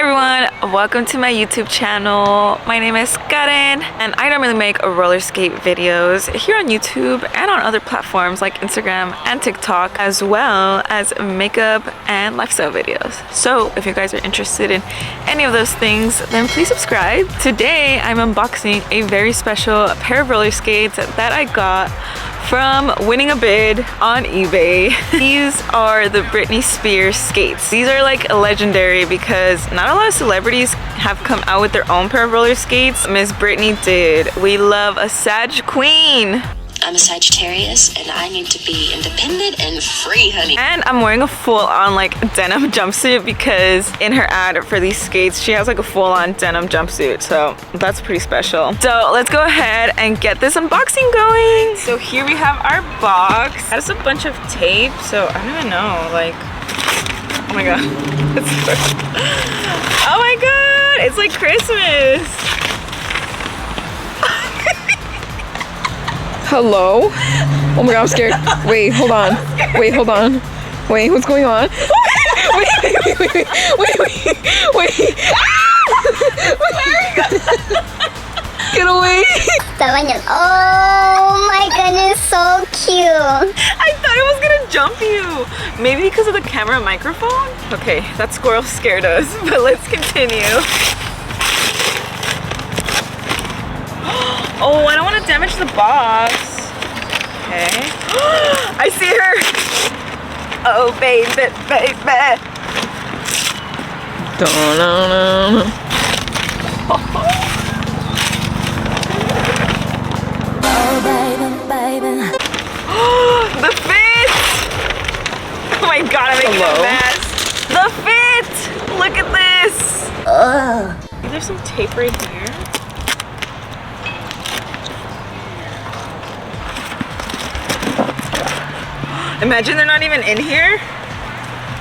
Everyone, welcome to my YouTube channel. My name is Karen and I normally make roller skate videos here on YouTube and on other platforms like Instagram and TikTok, as well as makeup and lifestyle videos. So if you guys are interested in any of those things, then please subscribe. Today I'm unboxing a very special pair of roller skates that I got from winning a bid on eBay. These are the Britney Spears skates. These are like legendary because not a lot of celebrities have come out with their own pair of roller skates. Miss Britney did. We love a Sag Queen. I'm a Sagittarius and I need to be independent and free, honey. And I'm wearing a full-on like denim jumpsuit because in her ad for these skates, she has like a full-on denim jumpsuit. So that's pretty special. So let's go ahead and get this unboxing going. So here we have our box. It has a bunch of tape. So I don't even know, like, oh my God. Oh my God, it's like Christmas. Hello? Oh my God, I'm scared. Wait, hold on. Wait, hold on. Wait, what's going on? Wait. Get away. Oh my goodness, so cute. I thought it was gonna jump you. Maybe because of the camera microphone? Okay, that squirrel scared us, but let's continue. Oh, I don't want to damage the box. Okay. I see her. Oh, baby, baby. Oh baby, baby. The fit. Oh my God, I'm making a mess. The fit. Look at this. There's some tape right here. Imagine they're not even in here.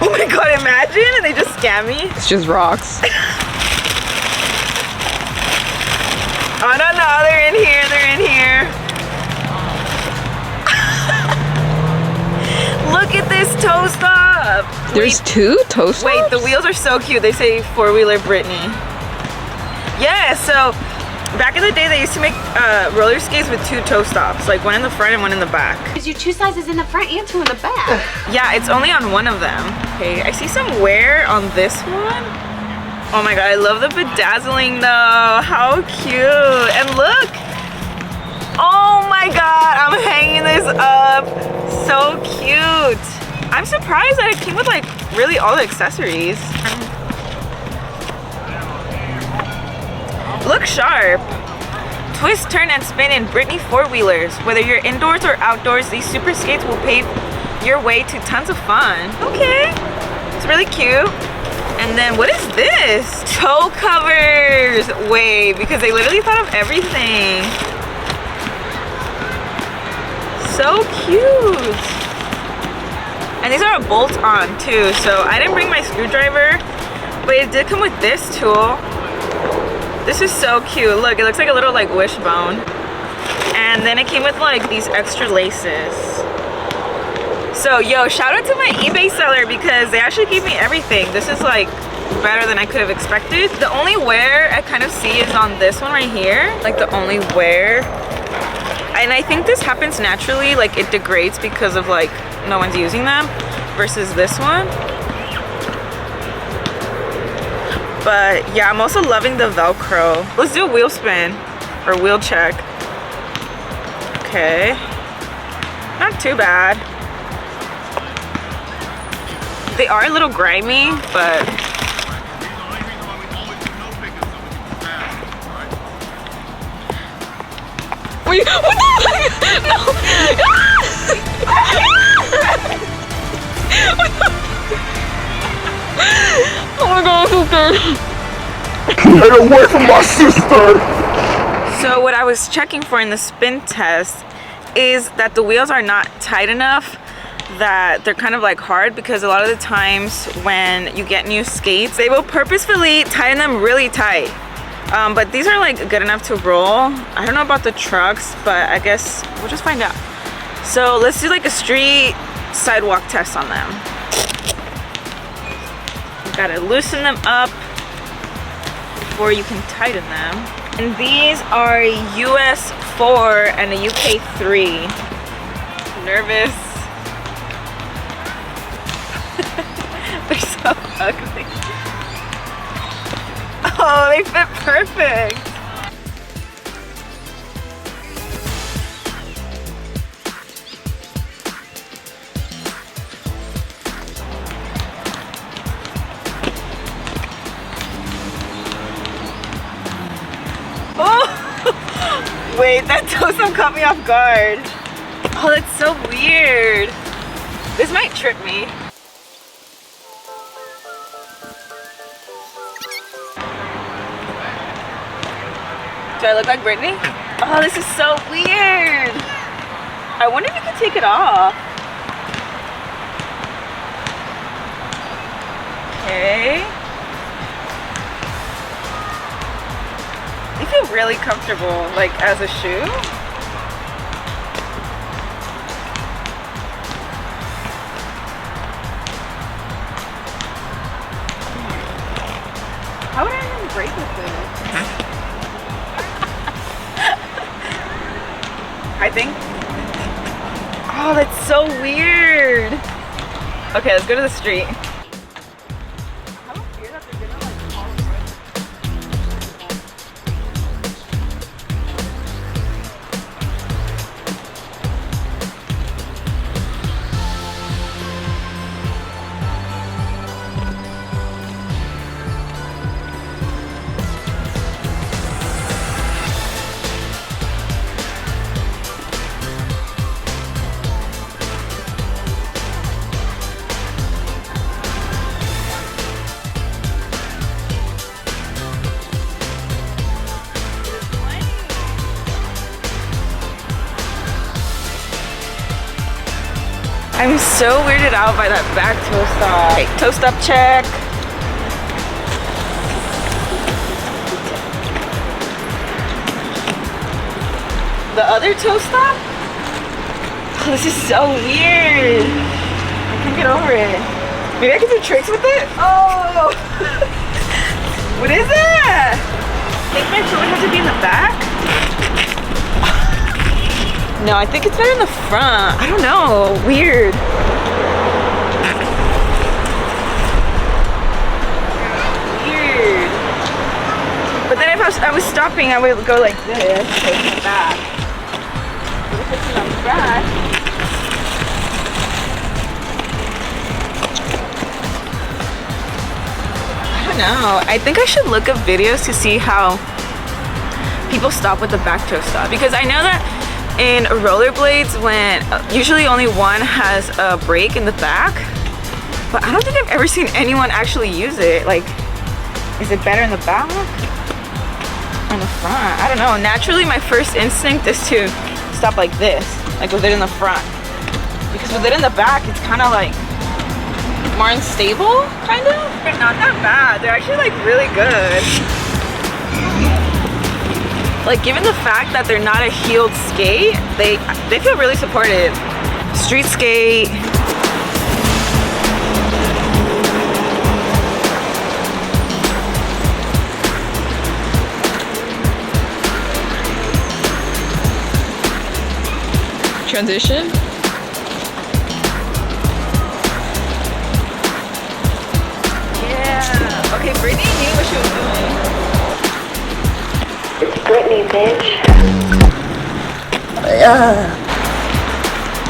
Oh my God, imagine, and they just scam me. It's just rocks. Oh no, they're in here, they're in here. Look at this toe stop. There's two toe stops? Wait, the wheels are so cute. They say four-wheeler Britney. Yeah, so back in the day, they used to make roller skates with two toe stops, like one in the front and one in the back. Because you two sizes in the front and two in the back. Yeah, it's only on one of them. Okay, I see some wear on this one. Oh my God, I love the bedazzling though. How cute. And look. Oh my God, I'm hanging this up. So cute. I'm surprised that it came with like really all the accessories. Look sharp. Twist, turn, and spin in Britney four-wheelers. Whether you're indoors or outdoors, these super skates will pave your way to tons of fun. Okay, it's really cute. And then what is this? Toe covers. Wait, because they literally thought of everything. So cute. And these are a bolt-on too, so I didn't bring my screwdriver, but it did come with this tool. This is so cute. Look, it looks like a little like wishbone. And then it came with like these extra laces. So yo, shout out to my eBay seller because they actually gave me everything. This is like better than I could have expected. The only wear I kind of see is on this one right here. Like the only wear. And I think this happens naturally, like it degrades because of like no one's using them versus this one. But yeah, I'm also loving the Velcro. Let's do a wheel spin or wheel check. Okay, not too bad. They are a little grimy, but Wait, what the? No. Oh my God, I'm so scared. Get away from my sister! so what I was checking for in the spin test is that the wheels are not tight enough, that they're kind of like hard, because a lot of the times when you get new skates, they will purposefully tighten them really tight. But these are like good enough to roll. I don't know about the trucks, but I guess we'll just find out. So let's do like a street sidewalk test on them. Gotta loosen them up. before you can tighten them. And these are US 4 and a UK 3. Nervous. They're so ugly. Oh, they fit perfect. Oh! Wait, that toast caught me off guard. Oh, that's so weird. This might trip me. Do I look like Britney? Oh, this is so weird. I wonder if you can take it off. Okay. They feel really comfortable, like as a shoe. How would I even break with this? I think. Oh, that's so weird. Okay, let's go to the street. I'm so weirded out by that back toast up. Okay, toast up check. The other toast up? Oh, this is so weird. I can't get over it. Maybe I can do tricks with it? Oh! What is that? I think my phone has to be in the back? No, I think it's better in the front. I don't know. Weird. Weird. But then if I was stopping, I would go like this. So it's in the back. But if it's in the back. I don't know. I think I should look up videos to see how people stop with the back toe stop. Because I know that in rollerblades, when usually only one has a brake in the back, but I don't think I've ever seen anyone actually use it. Like, is it better in the back or in the front? I don't know. Naturally, my first instinct is to stop like this, like with it in the front, because with it in the back, it's kind of like more unstable, kind of. They're not that bad. They're actually like really good. Like, given the fact that they're not a heeled skate, they feel really supported. Street skate. Transition. Yeah. Okay, Britney knew what she was doing. It's Britney, bitch.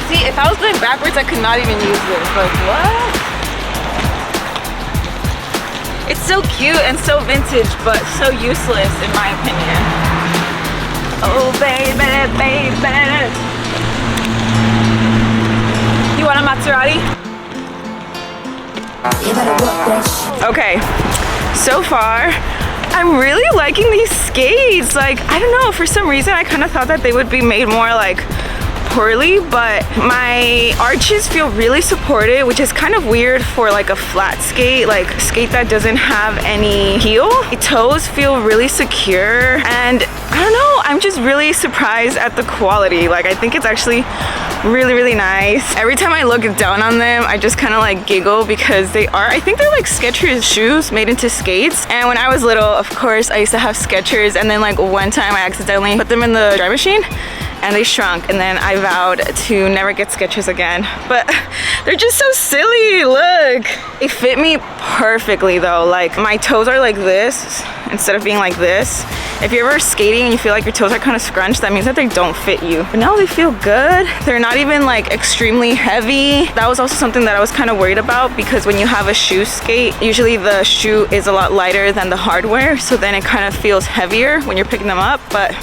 See, if I was going backwards, I could not even use this. Like, what? It's so cute and so vintage, but so useless in my opinion. Oh, baby, baby. You want a Maserati? Okay, so far, I'm really liking these skates. Like, I don't know, for some reason I kind of thought that they would be made more like poorly, but my arches feel really supported, which is kind of weird for like a flat skate, like a skate that doesn't have any heel. The toes feel really secure, and I don't know, I'm just really surprised at the quality. Like, I think it's actually Really, really nice. Every time I look down on them, I just kind of like giggle because they are, I think they're like Skechers shoes made into skates. And when I was little, of course, I used to have Skechers, and then like one time I accidentally put them in the dry machine and they shrunk, and then I vowed to never get Skechers again. But they're just so silly, look. They fit me perfectly though. Like my toes are like this instead of being like this. If you're ever skating and you feel like your toes are kind of scrunched, that means that they don't fit you. But now they feel good. They're not even like extremely heavy. That was also something that I was kind of worried about, because when you have a shoe skate, usually the shoe is a lot lighter than the hardware, so then it kind of feels heavier when you're picking them up. But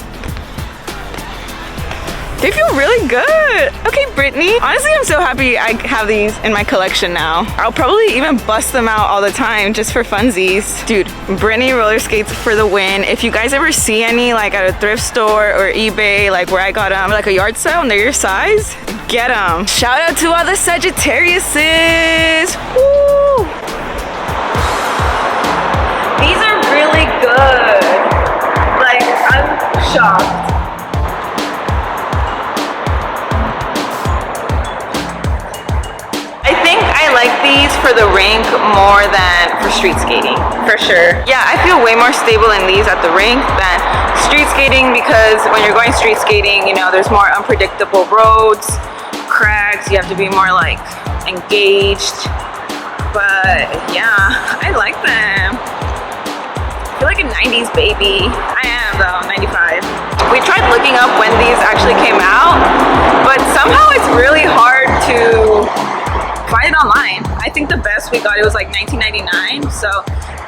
they feel really good. Okay, Britney. Honestly, I'm so happy I have these in my collection now. I'll probably even bust them out all the time just for funsies. Dude, Britney roller skates for the win. If you guys ever see any like at a thrift store or eBay, like where I got them, like a yard sale and they're your size, get them. Shout out to all the Sagittariuses. Woo! These are really good. Like, I'm shocked. I like these for the rink more than for street skating, for sure. Yeah, I feel way more stable in these at the rink than street skating, because when you're going street skating, you know, there's more unpredictable roads, cracks, you have to be more like engaged. But yeah, I like them. I feel like a 90s baby. I am though, 95. We tried looking up when these actually came out, but somehow it's really hard to find it online. I think the best we got, it was like 1999, so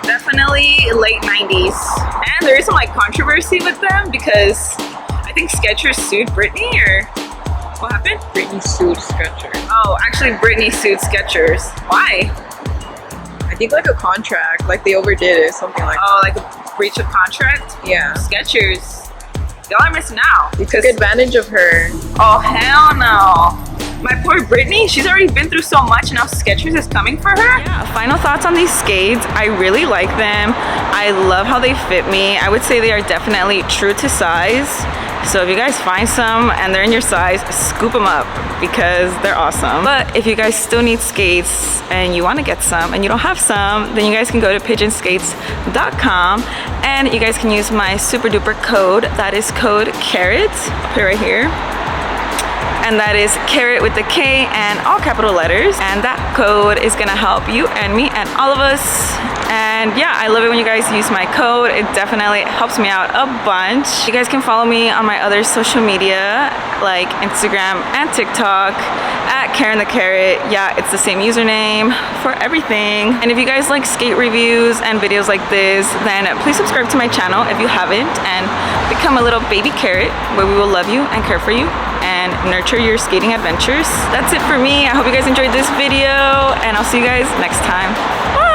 definitely late 90s. And there is some like controversy with them because I think Skechers sued Britney, or what happened? Britney sued Skechers. Oh, actually Britney sued Skechers. Why? I think like a contract, like they overdid it, something like Oh, like a breach of contract? that. Yeah. Skechers, y'all are missing out. They took advantage of her. Oh, hell no. My poor Britney, she's already been through so much, now Skechers is coming for her. Yeah, final thoughts on these skates. I really like them. I love how they fit me. I would say they are definitely true to size. So if you guys find some and they're in your size, scoop them up because they're awesome. But if you guys still need skates and you want to get some and you don't have some, then you guys can go to pigeonskates.com and you guys can use my super duper code. That is code KARROTS. I'll put it right here. And that is carrot with the K and all capital letters. And that code is gonna help you and me and all of us. And yeah, I love it when you guys use my code. It definitely helps me out a bunch. You guys can follow me on my other social media like Instagram and TikTok at Karen the Carrot. Yeah, it's the same username for everything. And if you guys like skate reviews and videos like this, then please subscribe to my channel if you haven't and become a little baby carrot where we will love you and care for you and nurture your skating adventures. That's it for me. I hope you guys enjoyed this video and I'll see you guys next time. Bye!